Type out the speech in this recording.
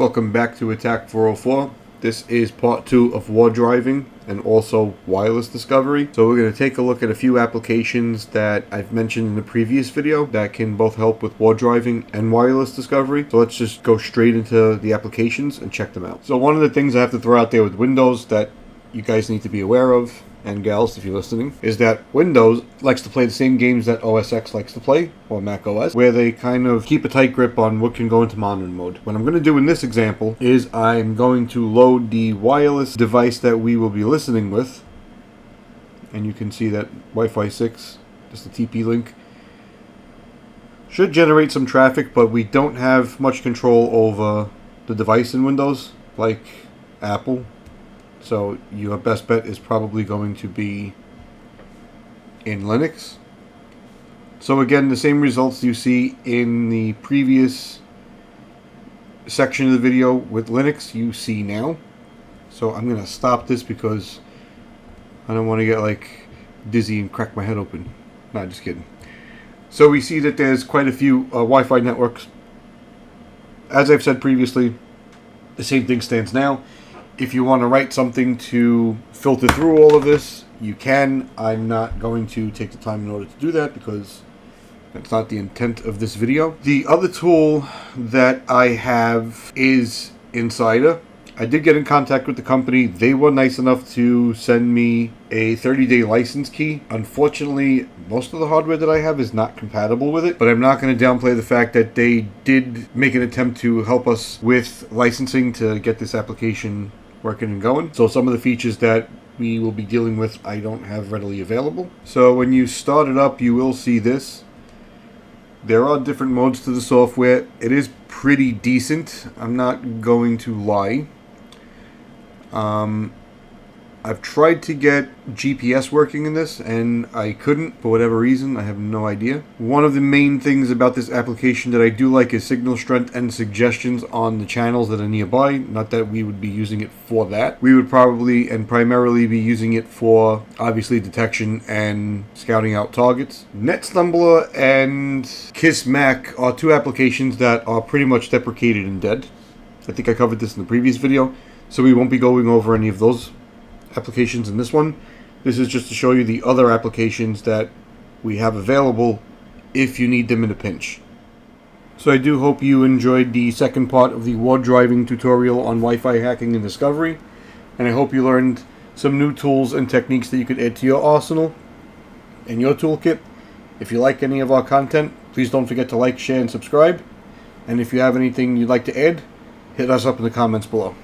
Welcome back to Attack 404. This is part 2 of war driving and also wireless discovery. So we're going to take a look at a few applications that I've mentioned in the previous video that can both help with war driving and wireless discovery. So let's just go straight into the applications and check them out. So one of the things I have to throw out there with Windows that you guys need to be aware of, and gals if you're listening, is that Windows likes to play the same games that OS X likes to play, or Mac OS, where they kind of keep a tight grip on what can go into monitoring mode. What I'm going to do in this example is I'm going to load the wireless device that we will be listening with, and you can see that Wi-Fi 6, just a TP link, should generate some traffic, but we don't have much control over the device in Windows like Apple. So your best bet is probably going to be in Linux. So again, the same results you see in the previous section of the video with Linux, you see now. So I'm going to stop this because I don't want to get like dizzy and crack my head open. Nah, just kidding. So we see that there's quite a few Wi-Fi networks. As I've said previously, the same thing stands now. If you want to write something to filter through all of this, you can. I'm not going to take the time in order to do that because that's not the intent of this video. The other tool that I have is Inssider. I did get in contact with the company. They were nice enough to send me a 30-day license key. Unfortunately, most of the hardware that I have is not compatible with it, but I'm not going to downplay the fact that they did make an attempt to help us with licensing to get this application working and going. So some of the features that we will be dealing with I don't have readily available. So when you start it up, you will see this. There are different modes to the software. It is pretty decent, I'm not going to lie. I've tried to get GPS working in this and I couldn't for whatever reason. I have no idea. One of the main things about this application that I do like is signal strength and suggestions on the channels that are nearby. Not that we would be using it for that. We would probably and primarily be using it for obviously detection and scouting out targets. NetStumbler and Kiss Mac are two applications that are pretty much deprecated and dead. I think I covered this in the previous video, so we won't be going over any of those applications in this one. This is just to show you the other applications that we have available if you need them in a pinch. So I do hope you enjoyed the second part of the war driving tutorial on Wi-Fi hacking and discovery, and I hope you learned some new tools and techniques that you could add to your arsenal and your toolkit. If you like any of our content, please don't forget to like, share, and subscribe. And if you have anything you'd like to add, hit us up in the comments below.